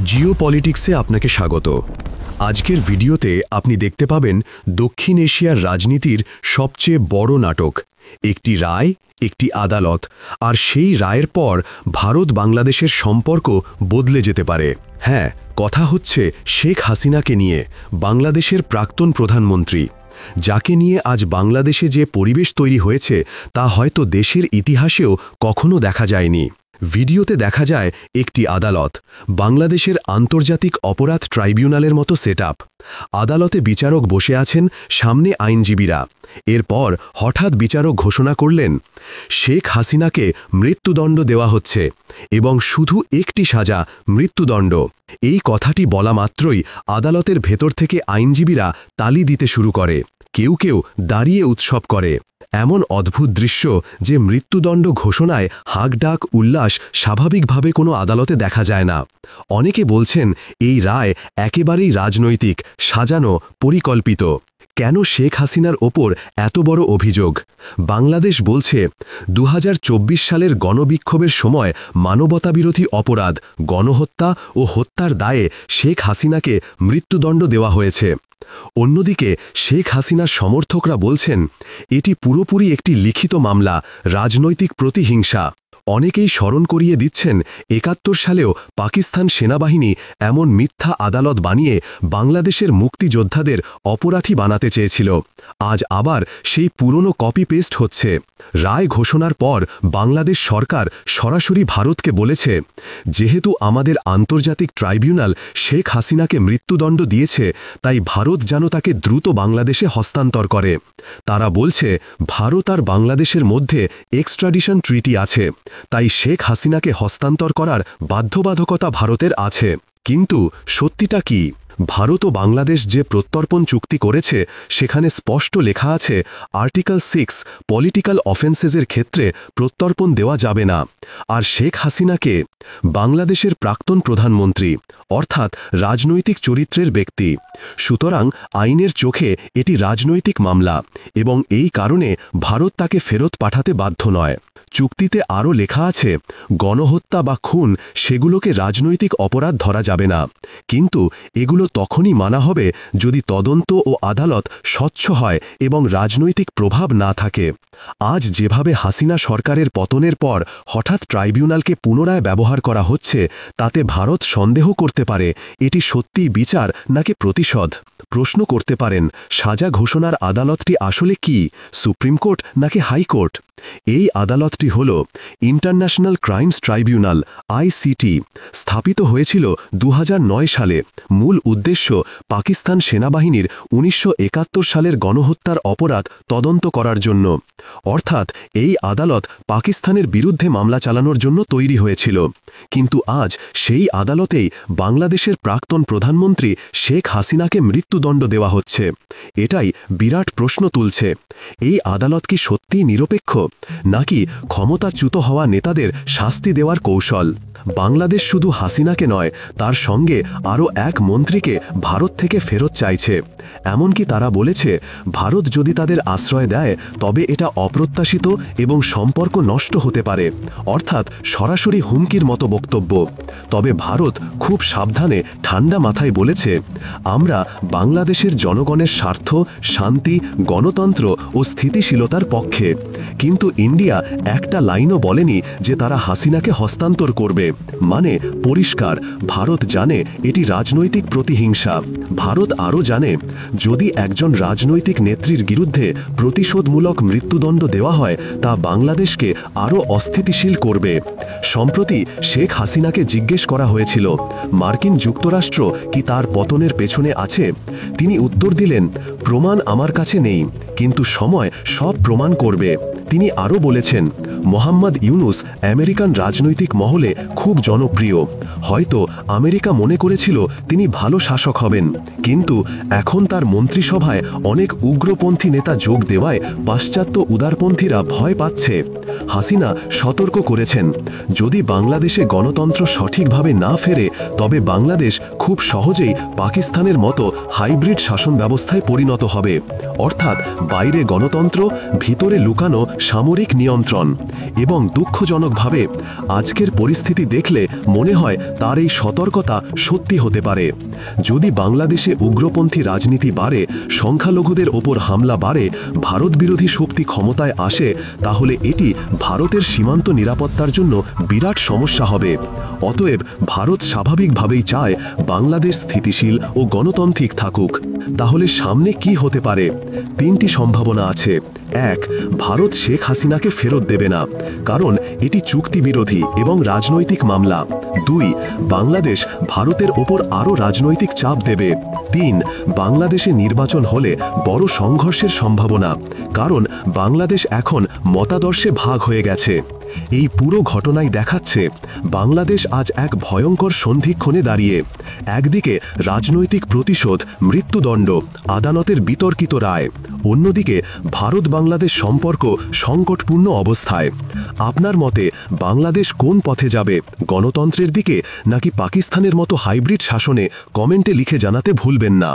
জিওপলিটিক্সে আপনাকে স্বাগত। আজকের ভিডিওতে আপনি দেখতে পাবেন দক্ষিণ এশিয়ার রাজনীতির সবচেয়ে বড় নাটক, একটি রায়, একটি আদালত, আর সেই রায়ের পর ভারত বাংলাদেশের সম্পর্ক বদলে যেতে পারে। হ্যাঁ, কথা হচ্ছে শেখ হাসিনাকে নিয়ে, বাংলাদেশের প্রাক্তন প্রধানমন্ত্রী, যাকে নিয়ে আজ বাংলাদেশে যে পরিবেশ তৈরি হয়েছে তা হয়তো দেশের ইতিহাসেও কখনো দেখা যায়নি। ভিডিওতে দেখা যায় একটি আদালত, বাংলাদেশের আন্তর্জাতিক অপরাধ ট্রাইব্যুনালের মতো সেটআপ। আদালতে বিচারক বসে আছেন, সামনে আইনজীবীরা। এরপর হঠাৎ বিচারক ঘোষণা করলেন, শেখ হাসিনাকে মৃত্যুদণ্ড দেওয়া হচ্ছে, এবং শুধু একটি সাজা, মৃত্যুদণ্ড। এই কথাটি বলা মাত্রই আদালতের ভেতর থেকে আইনজীবীরা তালি দিতে শুরু করে, কেউ কেউ দাঁড়িয়ে উৎসব করে। এমন অদ্ভুত দৃশ্য যে মৃত্যুদণ্ড ঘোষণায় হাঁকডাক, উল্লাস স্বাভাবিকভাবে কোনো আদালতে দেখা যায় না। অনেকে বলছেন এই রায় একেবারেই রাজনৈতিক, সাজানো, পরিকল্পিত। কেন শেখ হাসিনার ওপর এত বড় অভিযোগ? বাংলাদেশ বলছে 2024 সালের গণবিক্ষোভের সময় মানবতাবিরোধী অপরাধ, গণহত্যা ও হত্যার দায়ে শেখ হাসিনাকে মৃত্যুদণ্ড দেওয়া হয়েছে। অন্যদিকে শেখ হাসিনার সমর্থকরা বলছেন এটি পুরোপুরি একটি লিখিত মামলা, রাজনৈতিক প্রতিহিংসা। অনেকেই স্মরণ করিয়ে দিচ্ছেন 71 সালেও পাকিস্তান সেনাবাহিনী এমন মিথ্যা আদালত বানিয়ে বাংলাদেশের মুক্তিযোদ্ধাদের অপরাধী বানাতে চেয়েছিল। আজ আবার সেই পুরনো কপি পেস্ট হচ্ছে। রায় ঘোষণার পর বাংলাদেশ সরকার সরাসরি ভারতকে বলেছে, যেহেতু আমাদের আন্তর্জাতিক ট্রাইব্যুনাল শেখ হাসিনাকে মৃত্যুদণ্ড দিয়েছে, তাই ভারত যেন তাকে দ্রুত বাংলাদেশে হস্তান্তর করে। তারা বলছে ভারত আর বাংলাদেশের মধ্যে এক্সট্রাডিশন ট্রিটি আছে, তাই শেখ হাসিনাকে হস্তান্তর করার বাধ্যবাধকতা ভারতের আছে। কিন্তু সত্যিটা কি? ভারত ও বাংলাদেশ যে প্রত্যর্পণ চুক্তি করেছে সেখানে স্পষ্ট লেখা আছে, আর্টিকেল 6 পলিটিক্যাল অফেন্সেসের ক্ষেত্রে প্রত্যর্পণ দেওয়া যাবে না। আর শেখ হাসিনাকে বাংলাদেশের প্রাক্তন প্রধানমন্ত্রী, অর্থাৎ রাজনৈতিক চরিত্রের ব্যক্তি। সুতরাং আইনের চোখে এটি রাজনৈতিক মামলা, এবং এই কারণে ভারত তাকে ফেরত পাঠাতে বাধ্য নয়। চুক্তিতে আরও লেখা আছে, গণহত্যা বা খুন সেগুলোকে রাজনৈতিক অপরাধ ধরা যাবে না, কিন্তু এগুলো তখনই মানা হবে যদি তদন্ত ও আদালত স্বচ্ছ হয় এবং রাজনৈতিক প্রভাব না থাকে। আজ যেভাবে হাসিনা সরকারের পতনের পর হঠাৎ ট্রাইব্যুনালকে পুনরায় ব্যবহার করা হচ্ছে, তাতে ভারত সন্দেহ করতে পারে এটি সত্যিই বিচার নাকি প্রতিশোধ। প্রশ্ন করতে পারেন, সাজা ঘোষণার আদালতটি আসলে কি, সুপ্রিম কোর্ট নাকি হাইকোর্ট? এই আদালতটি হল ইন্টারন্যাশনাল ক্রাইমস ট্রাইব্যুনাল, ICT। স্থাপিত হয়েছিল 2009 সালে। মূল উদ্দেশ্য পাকিস্তান সেনাবাহিনীর 1971 সালের গণহত্যার অপরাধ তদন্ত করার জন্য। অর্থাৎ এই আদালত পাকিস্তানের বিরুদ্ধে মামলা চালানোর জন্য তৈরি হয়েছিল। কিন্তু আজ সেই আদালতেই বাংলাদেশের প্রাক্তন প্রধানমন্ত্রী শেখ হাসিনাকে মৃত্যুদণ্ড দেওয়া হচ্ছে। এটাই বিরাট প্রশ্ন তুলছে, এই আদালত কি সত্যিই নিরপেক্ষ, নাকি ক্ষমতাচ্যুত হওয়া নেতাদের শাস্তি দেওয়ার কৌশল? বাংলাদেশ শুধু হাসিনাকে নয়, তার সঙ্গে আরও এক মন্ত্রীকে ভারত থেকে ফেরত চাইছে। এমনকি তারা বলেছে ভারত যদি তাদের আশ্রয় দেয় তবে এটা অপ্রত্যাশিত এবং সম্পর্ক নষ্ট হতে পারে, অর্থাৎ সরাসরি হুমকির মতো বক্তব্য। তবে ভারত খুব সাবধানে ঠান্ডা মাথায় বলেছে, আমরা বাংলাদেশের জনগণের স্বার্থ, শান্তি, গণতন্ত্র ও স্থিতিশীলতার পক্ষে। কিন্তু ইন্ডিয়া একটা লাইনও বলেনি যে তারা হাসিনাকে হস্তান্তর করবে। মানে পরিষ্কার, ভারত জানে এটি রাজনৈতিক প্রতিহিংসা। ভারত আরও জানে, যদি একজন রাজনৈতিক নেত্রীর বিরুদ্ধে প্রতিশোধমূলক মৃত্যুদণ্ড দেওয়া হয় তা বাংলাদেশকে আরও অস্থিতিশীল করবে। সম্প্রতি শেখ হাসিনাকে জিজ্ঞেস করা হয়েছিল, মার্কিন যুক্তরাষ্ট্র কি তার পতনের পেছনে আছে? তিনি উত্তর দিলেন, প্রমাণ আমার কাছে নেই, কিন্তু সময় সব প্রমাণ করবে। তিনি আরও বলেছেন, মোহাম্মদ ইউনুস আমেরিকান রাজনৈতিক মহলে খুব জনপ্রিয়। হয়তো আমেরিকা মনে করেছিল তিনি ভালো শাসক হবেন, কিন্তু এখন তার মন্ত্রিসভায় অনেক উগ্রপন্থী নেতা যোগ দেওয়ায় পাশ্চাত্য উদারপন্থীরা ভয় পাচ্ছে। হাসিনা সতর্ক করেছেন, যদি বাংলাদেশে গণতন্ত্র সঠিকভাবে না ফেরে তবে বাংলাদেশ খুব সহজেই পাকিস্তানের মতো হাইব্রিড শাসন ব্যবস্থায় পরিণত হবে, অর্থাৎ বাইরে গণতন্ত্র, ভিতরে লুকানো সামরিক নিয়ন্ত্রণ। এবং দুঃখজনকভাবে আজকের পরিস্থিতি দেখলে মনে হয় তার এই সতর্কতা সত্যি হতে পারে। যদি বাংলাদেশে উগ্রপন্থী রাজনীতি বাড়ে, সংখ্যালঘুদের ওপর হামলা বাড়ে, ভারত বিরোধী শক্তি ক্ষমতায় আসে, তাহলে এটি ভারতের সীমান্ত নিরাপত্তার জন্য বিরাট সমস্যা হবে। অতএব ভারত স্বাভাবিকভাবেই চায় বাংলাদেশ স্থিতিশীল ও গণতান্ত্রিক থাকুক। তাহলে সামনে কি হতে পারে? তিনটি সম্ভাবনা আছে। 1. ভারত শেখ হাসিনাকে ফেরত দেবে না, কারণ এটি চুক্তি বিরোধী এবং রাজনৈতিক মামলা। 2. বাংলাদেশ ভারতের ওপর আরও রাজনৈতিক চাপ দেবে। 3. বাংলাদেশে নির্বাচন হলে বড় সংঘর্ষের সম্ভাবনা, কারণ বাংলাদেশ এখন মতাদর্শে ভাগ হয়ে গেছে। এই পুরো ঘটনাই দেখাচ্ছে বাংলাদেশ আজ এক ভয়ঙ্কর সন্ধিক্ষণে দাঁড়িয়ে। একদিকে রাজনৈতিক প্রতিশোধ, মৃত্যুদণ্ড, আদালতের বিতর্কিত রায়, অন্যদিকে ভারত বাংলাদেশ সম্পর্ক সংকটপূর্ণ অবস্থায়। আপনার মতে বাংলাদেশ কোন পথে যাবে, গণতন্ত্রের দিকে নাকি পাকিস্তানের মতো হাইব্রিড শাসনে? কমেন্টে লিখে জানাতে ভুলবেন না।